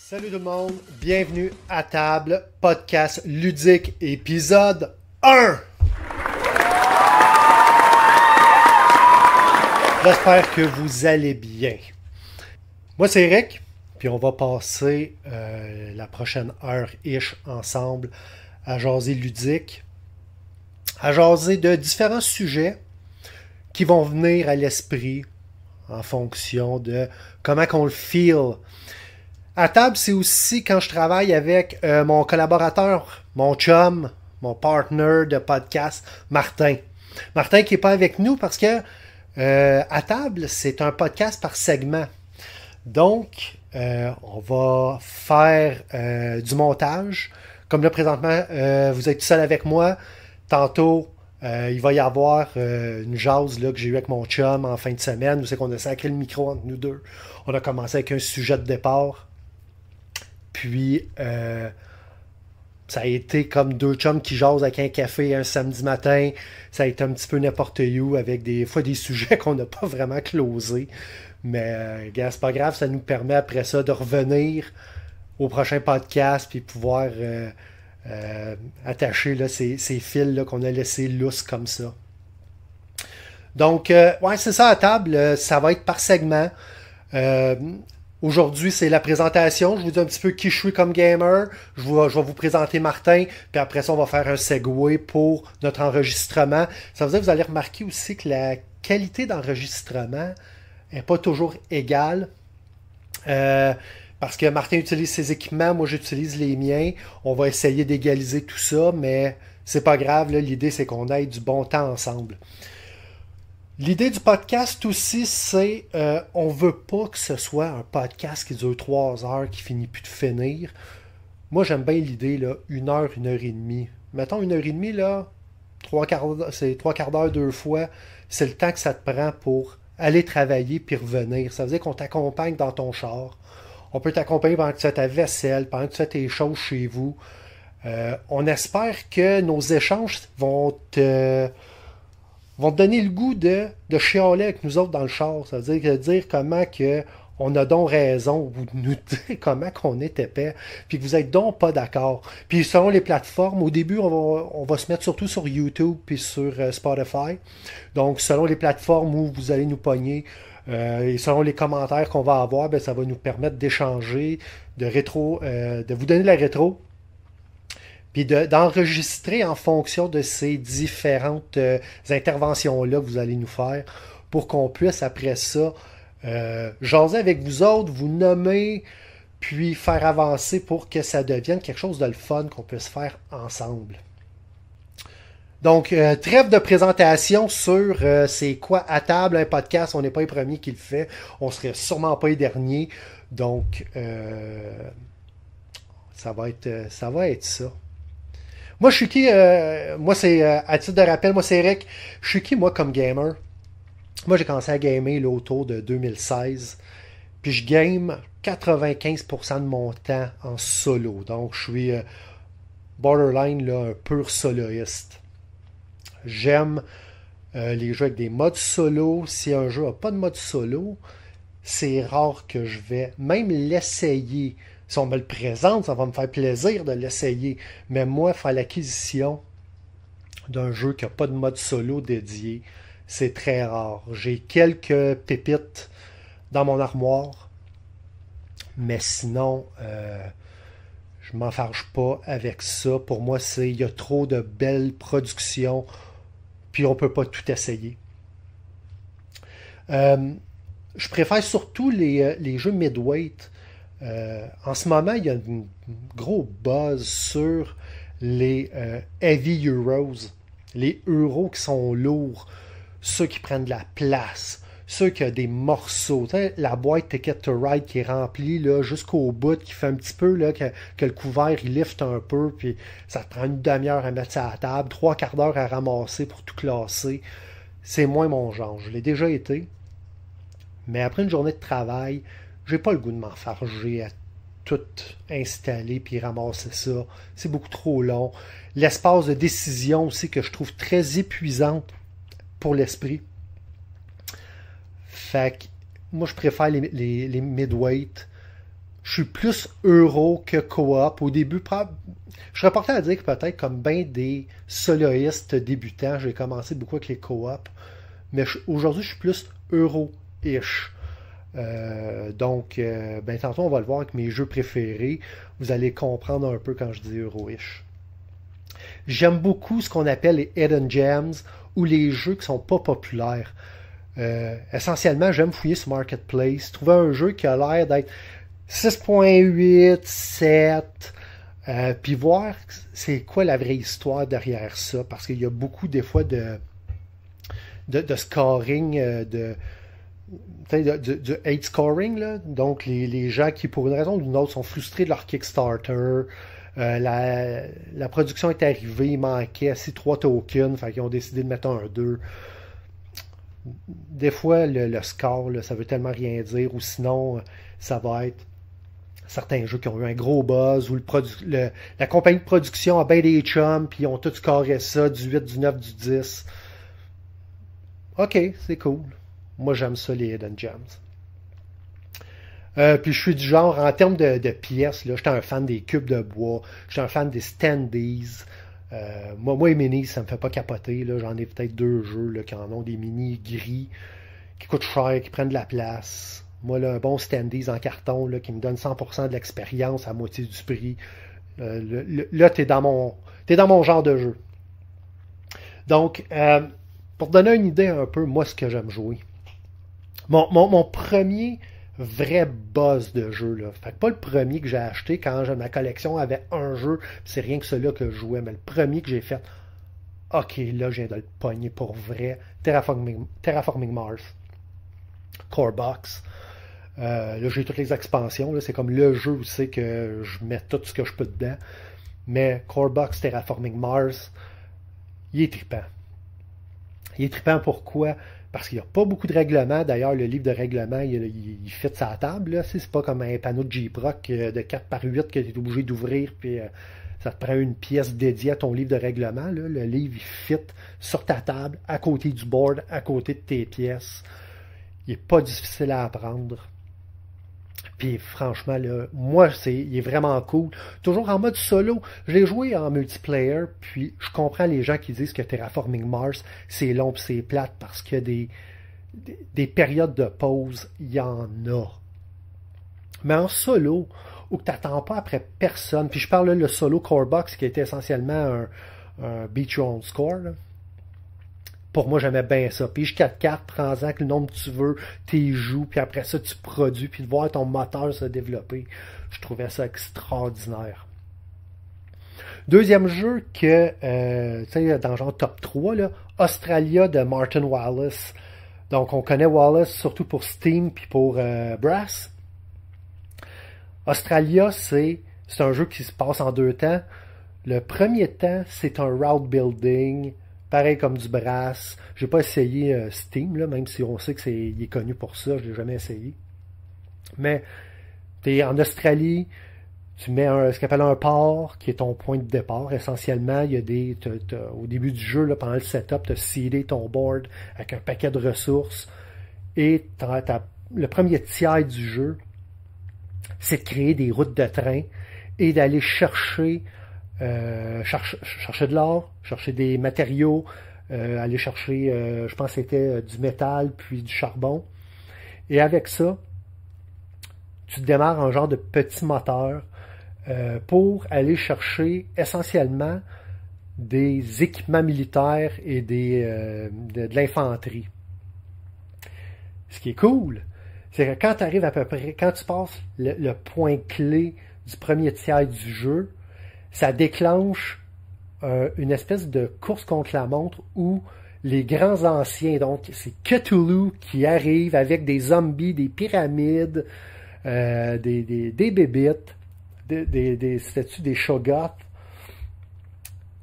Salut tout le monde, bienvenue à table, podcast ludique, épisode 1. J'espère que vous allez bien. Moi c'est Eric, puis on va passer la prochaine heure-ish ensemble à jaser ludique, à jaser de différents sujets qui vont venir à l'esprit en fonction de comment qu'on le feel. À table, c'est aussi quand je travaille avec mon collaborateur, mon chum, mon partner de podcast, Martin. Martin qui n'est pas avec nous parce que à table, c'est un podcast par segment. Donc, on va faire du montage. Comme là, présentement, vous êtes tout seul avec moi. Tantôt, il va y avoir une jase là, que j'ai eue avec mon chum en fin de semaine. Où c'est qu'on a sacré le micro entre nous deux. On a commencé avec un sujet de départ. Puis, ça a été comme deux chums qui jasent avec un café un samedi matin. Ça a été un petit peu n'importe où avec des fois des sujets qu'on n'a pas vraiment closés. Mais, c'est pas grave, ça nous permet après ça de revenir au prochain podcast puis pouvoir attacher là, ces fils là, qu'on a laissés lousses comme ça. Donc, ouais, c'est ça à table. Ça va être par segment. Aujourd'hui, c'est la présentation. Je vous dis un petit peu qui je suis comme gamer. Je vais vous présenter Martin. Puis après ça, on va faire un segue pour notre enregistrement. Ça veut dire que vous allez remarquer aussi que la qualité d'enregistrement n'est pas toujours égale. Parce que Martin utilise ses équipements, moi j'utilise les miens. On va essayer d'égaliser tout ça, mais c'est pas grave. Là, l'idée, c'est qu'on ait du bon temps ensemble. L'idée du podcast aussi, c'est on veut pas que ce soit un podcast qui dure 3 heures, qui finit plus de finir. Moi, j'aime bien l'idée, là, 1 heure, 1 heure et demie. Mettons 1 heure et demie, là, c'est 3 quarts d'heure 2 fois. C'est le temps que ça te prend pour aller travailler puis revenir. Ça veut dire qu'on t'accompagne dans ton char. On peut t'accompagner pendant que tu fais ta vaisselle, pendant que tu fais tes choses chez vous. On espère que nos échanges vont te donner le goût de chialer avec nous autres dans le char. Ça veut dire comment que on a donc raison, ou nous dire comment qu'on est épais, puis que vous êtes donc pas d'accord. Puis selon les plateformes, au début, on va se mettre surtout sur YouTube puis sur Spotify. Donc, selon les plateformes où vous allez nous pogner, et selon les commentaires qu'on va avoir, ben, ça va nous permettre d'échanger, de vous donner la rétro, puis d'enregistrer en fonction de ces différentes interventions-là que vous allez nous faire pour qu'on puisse, après ça, jaser avec vous autres, vous nommer, puis faire avancer pour que ça devienne quelque chose de le fun qu'on puisse faire ensemble. Donc, trêve de présentation sur c'est quoi à table, un podcast. On n'est pas les premiers qui le fait. On ne serait sûrement pas les derniers. Donc, ça va être ça. Moi, je suis qui? Moi, c'est à titre de rappel, moi, c'est Eric. Je suis qui, moi, comme gamer? Moi, j'ai commencé à gamer là, autour de 2016. Puis, je game 95% de mon temps en solo. Donc, je suis borderline, là, un pur soloiste. J'aime les jeux avec des modes solo. Si un jeu n'a pas de mode solo, c'est rare que je vais même l'essayer. Si on me le présente, ça va me faire plaisir de l'essayer. Mais moi, faire l'acquisition d'un jeu qui n'a pas de mode solo dédié, c'est très rare. J'ai quelques pépites dans mon armoire, mais sinon, je ne m'enfarge pas avec ça. Pour moi, il y a trop de belles productions, puis on ne peut pas tout essayer. Je préfère surtout les jeux midweight. En ce moment, il y a un gros buzz sur les Heavy Euros. Les euros qui sont lourds, ceux qui prennent de la place, ceux qui ont des morceaux. Tu sais, la boîte Ticket to Ride qui est remplie là, jusqu'au bout, qui fait un petit peu là, que le couvert il lift un peu, puis ça te prend une demi-heure à mettre ça à la table, 3 quarts d'heure à ramasser pour tout classer. C'est moins mon genre. Je l'ai déjà été. Mais après une journée de travail, j'ai pas le goût de m'enfarger à tout installer puis ramasser ça. C'est beaucoup trop long. L'espace de décision aussi que je trouve très épuisante pour l'esprit. Fait que moi, je préfère les midweight. je suis plus euro que coop. Au début, je serais porté à dire que peut-être comme bien des soloistes débutants, j'ai commencé beaucoup avec les coops, mais aujourd'hui, je suis plus euro-ish. Donc, ben, tantôt, on va le voir avec mes jeux préférés. Vous allez comprendre un peu quand je dis euro-ish. J'aime beaucoup ce qu'on appelle les hidden gems ou les jeux qui sont pas populaires. Essentiellement, j'aime fouiller sur Marketplace, trouver un jeu qui a l'air d'être 6.8, 7, puis voir c'est quoi la vraie histoire derrière ça, parce qu'il y a beaucoup des fois de scoring, du hate scoring, là. Donc les gens qui pour une raison ou d'une autre sont frustrés de leur Kickstarter, la production est arrivée, il manquait 3 tokens, fait qu'ils ont décidé de mettre un 2. Des fois, le score, là, ça veut tellement rien dire, ou sinon, ça va être certains jeux qui ont eu un gros buzz, où la compagnie de production a bien des chums, puis ils ont tout scoré ça, du 8, du 9, du 10. Ok, c'est cool. Moi, j'aime ça, les Hidden Gems. Puis je suis du genre, en termes de pièces, là, j'étais un fan des cubes de bois, j'étais un fan des standees. Moi, les minis, ça me fait pas capoter. Là. J'en ai peut-être 2 jeux là, qui en ont des minis gris, qui coûtent cher, qui prennent de la place. Moi, là, un bon standees en carton là, qui me donne 100% de l'expérience à moitié du prix. Là, t'es dans mon genre de jeu. Donc, pour te donner une idée un peu, moi, ce que j'aime jouer. Mon premier vrai buzz de jeu, là. Fait que pas le premier que j'ai acheté quand ma collection avait un jeu, c'est rien que celui-là que je jouais, mais le premier que j'ai fait, ok, là, je viens de le pogner pour vrai, Terraforming Mars, Core Box. Là, j'ai toutes les expansions, là, c'est comme le jeu où c'est que je mets tout ce que je peux dedans, mais Core Box, Terraforming Mars, il est trippant. Il est trippant pourquoi? Parce qu'il n'y a pas beaucoup de règlements. D'ailleurs, le livre de règlement, il fit sa table. Là. C'est pas comme un panneau de J-Proc de 4x8 que tu es obligé d'ouvrir, puis ça te prend une pièce dédiée à ton livre de règlement. Là. Le livre, il fit sur ta table, à côté du board, à côté de tes pièces. Il n'est pas difficile à apprendre. Puis franchement, là, moi, il est vraiment cool. Toujours en mode solo. J'ai joué en multiplayer, puis je comprends les gens qui disent que Terraforming Mars, c'est long et c'est plate parce qu'il y a des périodes de pause, il y en a. Mais en solo, où tu n'attends pas après personne, puis je parle là le solo Core Box qui était essentiellement un Beat Your Own Score, là. Pour moi, j'aimais bien ça. Pige 4 cartes, prends-en que le nombre que tu veux, tu joues, puis après ça, tu produis, puis de voir ton moteur se développer. Je trouvais ça extraordinaire. Deuxième jeu que, tu sais, dans le genre top 3, là, Australia de Martin Wallace. Donc, on connaît Wallace surtout pour Steam puis pour Brass. Australia, c'est un jeu qui se passe en 2 temps. Le premier temps, c'est un route building. Pareil comme du Brass. J'ai pas essayé Steam, là, même si on sait qu'il est connu pour ça, je l'ai jamais essayé. Mais tu es en Australie, tu mets ce qu'on appelle un port, qui est ton point de départ. Essentiellement, il y a au début du jeu, là, pendant le setup, tu as seedé ton board avec un paquet de ressources. Et le premier tiers du jeu, c'est de créer des routes de train et d'aller chercher de l'or, chercher des matériaux, aller chercher, je pense que c'était du métal, puis du charbon. Et avec ça, tu démarres un genre de petit moteur pour aller chercher essentiellement des équipements militaires et de l'infanterie. Ce qui est cool, c'est que quand tu arrives à peu près, quand tu passes le point clé du premier tiers du jeu, ça déclenche une espèce de course contre la montre où les grands anciens, donc c'est Cthulhu qui arrive avec des zombies, des pyramides, des bébites, des statues, des shoggoths,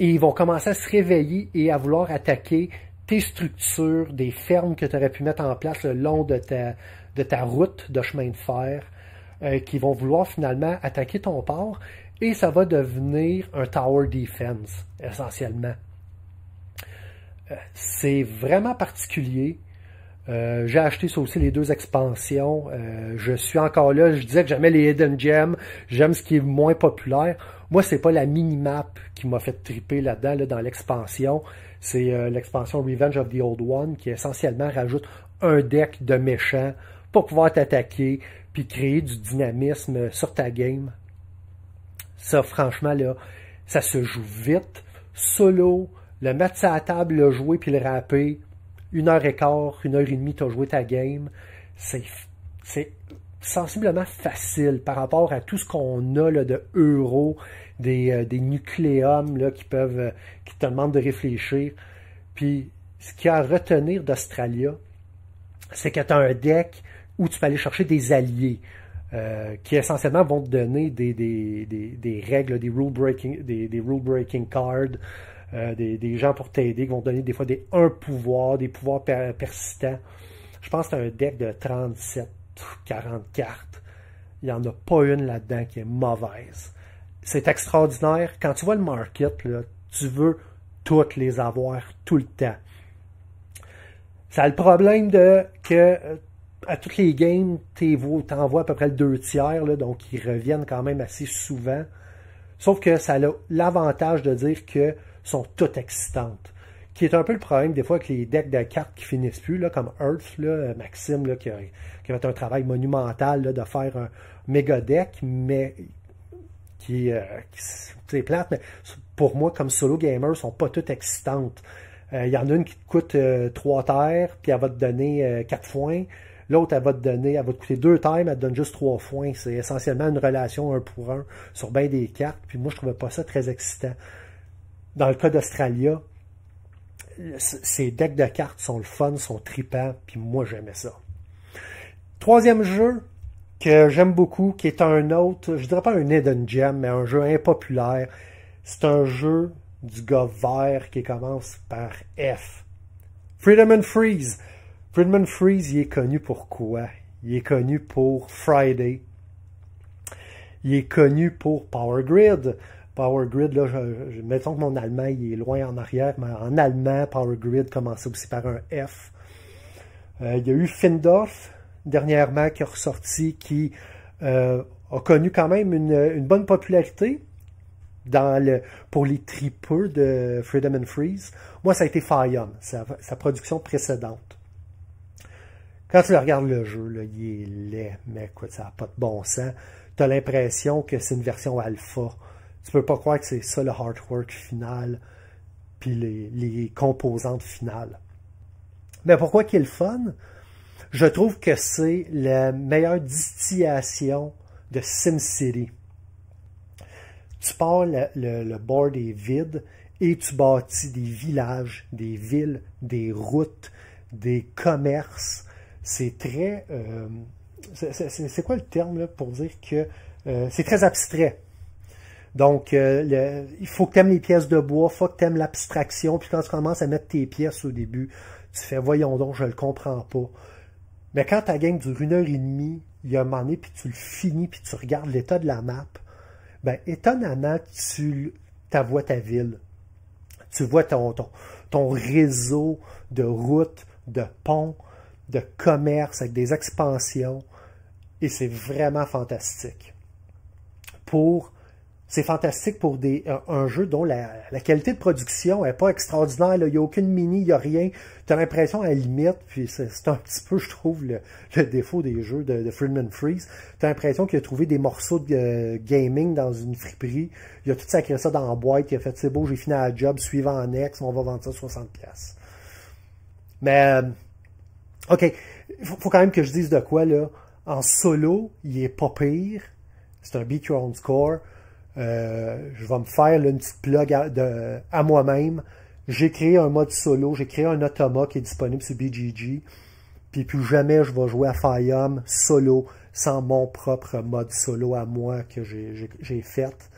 et ils vont commencer à se réveiller et à vouloir attaquer tes structures, des fermes que tu aurais pu mettre en place le long de ta route de chemin de fer, qui vont vouloir finalement attaquer ton port. Et ça va devenir un tower defense, essentiellement. C'est vraiment particulier. J'ai acheté ça aussi, les 2 expansions. Je suis encore là. Je disais que j'aimais les Hidden Gems. J'aime ce qui est moins populaire. Moi, c'est pas la minimap qui m'a fait triper là-dedans, là, dans l'expansion. C'est l'expansion Revenge of the Old One qui essentiellement rajoute un deck de méchants pour pouvoir t'attaquer puis créer du dynamisme sur ta game. Ça, franchement, là, ça se joue vite. Solo, le mettre sur la table, le jouer puis le rapper, 1h15, 1h30, tu as joué ta game. C'est sensiblement facile par rapport à tout ce qu'on a là, de euros, des nucléums là, qui te demandent de réfléchir. Puis, ce qu'il y a à retenir d'Australia, c'est que tu as un deck où tu peux aller chercher des alliés qui essentiellement vont te donner des règles, des rule breaking cards, des gens pour t'aider, qui vont te donner des fois un pouvoir, des pouvoirs persistants. Je pense que c'est un deck de 37, 40 cartes. Il n'y en a pas une là-dedans qui est mauvaise. C'est extraordinaire. Quand tu vois le market, là, tu veux toutes les avoir tout le temps. Ça a le problème que à toutes les games, t'envoies à peu près le 2/3, là, donc ils reviennent quand même assez souvent. Sauf que ça a l'avantage de dire que sont toutes excitantes. Qui est un peu le problème des fois avec les decks de cartes qui finissent plus, là, comme Earth, là, Maxime, là, qui a fait un travail monumental là, de faire un méga deck, mais c'est plate, mais pour moi, comme solo gamer, sont pas toutes excitantes. Il y en a une qui te coûte 3 terres, puis elle va te donner 4 foins. L'autre, elle va te coûter 2 terres, mais elle te donne juste 3 foins. C'est essentiellement une relation 1 pour 1 sur bien des cartes. Puis moi, je trouvais pas ça très excitant. Dans le cas d'Australia, ces decks de cartes sont le fun, sont tripants, puis moi, j'aimais ça. 3e jeu que j'aime beaucoup, qui est un autre, je dirais pas un hidden gem, mais un jeu impopulaire. C'est un jeu du gars vert qui commence par F. Freedom and Freeze. Freedom and Freeze, il est connu pour quoi? Il est connu pour Friday. Il est connu pour Power Grid. Power Grid, là, mettons que mon allemand il est loin en arrière, mais en allemand, Power Grid commençait aussi par un F. Il y a eu Findorf, dernièrement, qui est ressorti, qui a connu quand même une bonne popularité pour les tripeux de Freedom and Freeze. Moi, ça a été Fireum, sa production précédente. Quand tu regardes le jeu, là, il est laid, mais écoute, ça n'a pas de bon sens. Tu as l'impression que c'est une version alpha. Tu peux pas croire que c'est ça le artwork final, puis les composantes finales. Mais pourquoi qu'il est le fun? Je trouve que c'est la meilleure distillation de SimCity. Tu pars, le board est vide et tu bâtis des villages, des villes, des routes, des commerces. C'est très... c'est quoi le terme là, pour dire que c'est très abstrait. Donc, il faut que tu aimes les pièces de bois, il faut que tu aimes l'abstraction, puis quand tu commences à mettre tes pièces au début, tu fais « voyons donc, je le comprends pas ». Mais quand ta game dure 1h30, il y a un moment donné, puis tu le finis, puis tu regardes l'état de la map, ben étonnamment, tu vois ta ville. Tu vois ton réseau de routes, de ponts, de commerce avec des expansions, et c'est vraiment fantastique. C'est fantastique pour un jeu dont la qualité de production n'est pas extraordinaire. Il n'y a aucune mini, il n'y a rien. Tu as l'impression à la limite, puis c'est un petit peu, je trouve, le défaut des jeux de Freedom and Freeze. Tu as l'impression qu'il a trouvé des morceaux de gaming dans une friperie. Il a tout sacré ça dans la boîte. Il a fait, c'est beau, j'ai fini la job, suivant en ex, on va vendre ça 60$. Mais, OK, il faut quand même que je dise de quoi, là. En solo, il est pas pire. C'est un beat your own score. Je vais me faire là, une petite plug à moi-même. J'ai créé un mode solo, j'ai créé un automa qui est disponible sur BGG. Puis plus jamais je vais jouer à Fireum solo sans mon propre mode solo à moi que j'ai fait.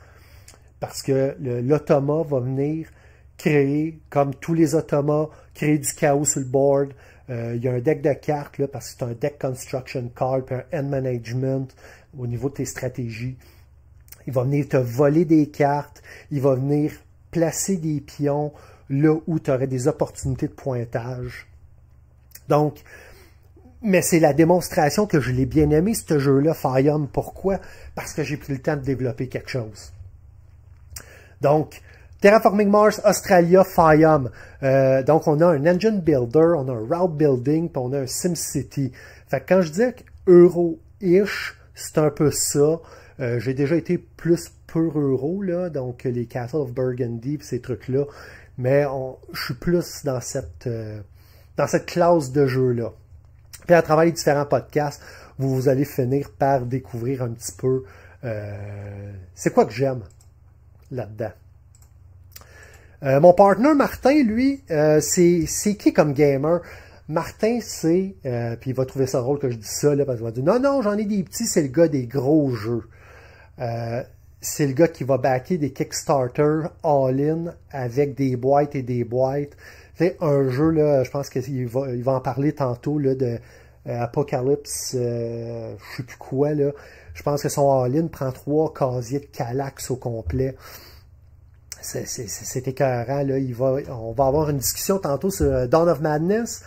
Parce que l'automa va venir créer, comme tous les automas, créer du chaos sur le board. Il y a un deck de cartes là, parce que c'est un deck construction card puis un end management au niveau de tes stratégies. Il va venir te voler des cartes, il va venir placer des pions là où tu aurais des opportunités de pointage. Donc, Mais c'est la démonstration que je l'ai bien aimé, ce jeu-là, FiOM. Pourquoi? Parce que j'ai pris le temps de développer quelque chose. Donc, Terraforming Mars, Australia, FiOM. Donc, on a un Engine Builder, on a un Route Building, puis on a un SimCity. Fait que quand je dis euro-ish, c'est un peu ça. J'ai déjà été plus pur euro, là, donc les Castle of Burgundy, puis ces trucs-là. Mais je suis plus dans cette classe de jeu-là. Puis à travers les différents podcasts, vous allez finir par découvrir un petit peu c'est quoi que j'aime là-dedans. Mon partner Martin, lui, c'est qui comme gamer? Martin, c'est, puis il va trouver ça drôle que je dis ça, là, parce qu'il va dire, non, j'en ai des petits, c'est le gars des gros jeux. C'est le gars qui va backer des Kickstarter all-in avec des boîtes et des boîtes. C'est un jeu, là, je pense qu'il va en parler tantôt, là, de Apocalypse, je sais plus quoi, là. Je pense que son all-in prend 3 casiers de Kallax au complet. C'est écœurant, là. On va avoir une discussion tantôt sur Dawn of Madness.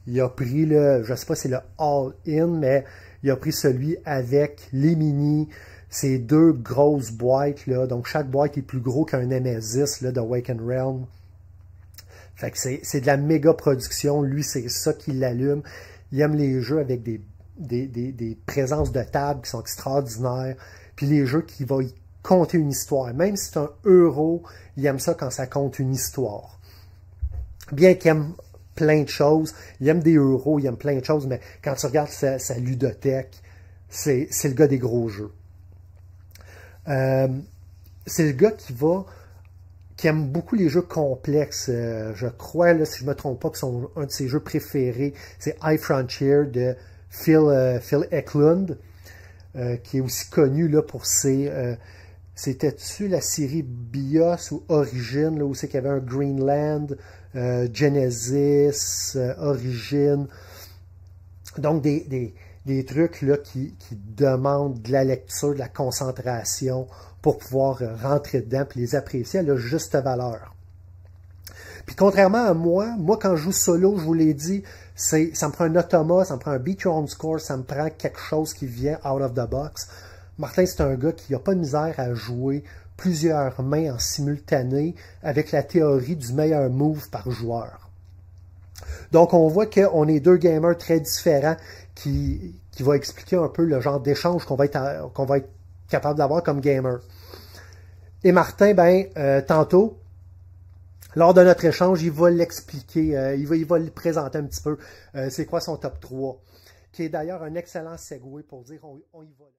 Il a pris, là, je sais pas si c'est le all-in, mais il a pris celui avec les mini, ces 2 grosses boîtes, là. Donc, chaque boîte est plus gros qu'un Nemesis, là, de Awakened Realm. Fait que c'est de la méga production. Lui, c'est ça qui l'allume. Il aime les jeux avec des présences de table qui sont extraordinaires. Puis les jeux qui vont y compter une histoire. Même si c'est un euro, il aime ça quand ça compte une histoire. Bien qu'il aime plein de choses, il aime des euros, il aime plein de choses, mais quand tu regardes sa ludothèque, c'est le gars des gros jeux. C'est le gars qui aime beaucoup les jeux complexes. Je crois, là, si je ne me trompe pas, que un de ses jeux préférés, c'est High Frontier de Phil Eklund, qui est aussi connu là, pour ses... C'était-tu la série BIOS ou Origin, là, où c'est qu'il y avait un Greenland, Genesis, Origin. Donc, des trucs là, qui demandent de la lecture, de la concentration pour pouvoir rentrer dedans et les apprécier à leur juste valeur. Puis contrairement à moi quand je joue solo, je vous l'ai dit, ça me prend un automa, ça me prend un beat your own score, ça me prend quelque chose qui vient out of the box. Martin, c'est un gars qui n'a pas de misère à jouer plusieurs mains en simultané avec la théorie du meilleur move par joueur. Donc, on voit qu'on est 2 gamers très différents qui va expliquer un peu le genre d'échange qu'on va être capable d'avoir comme gamer. Et Martin, tantôt, lors de notre échange, il va l'expliquer, il va le présenter un petit peu. C'est quoi son top 3, qui est d'ailleurs un excellent segue pour dire on y va.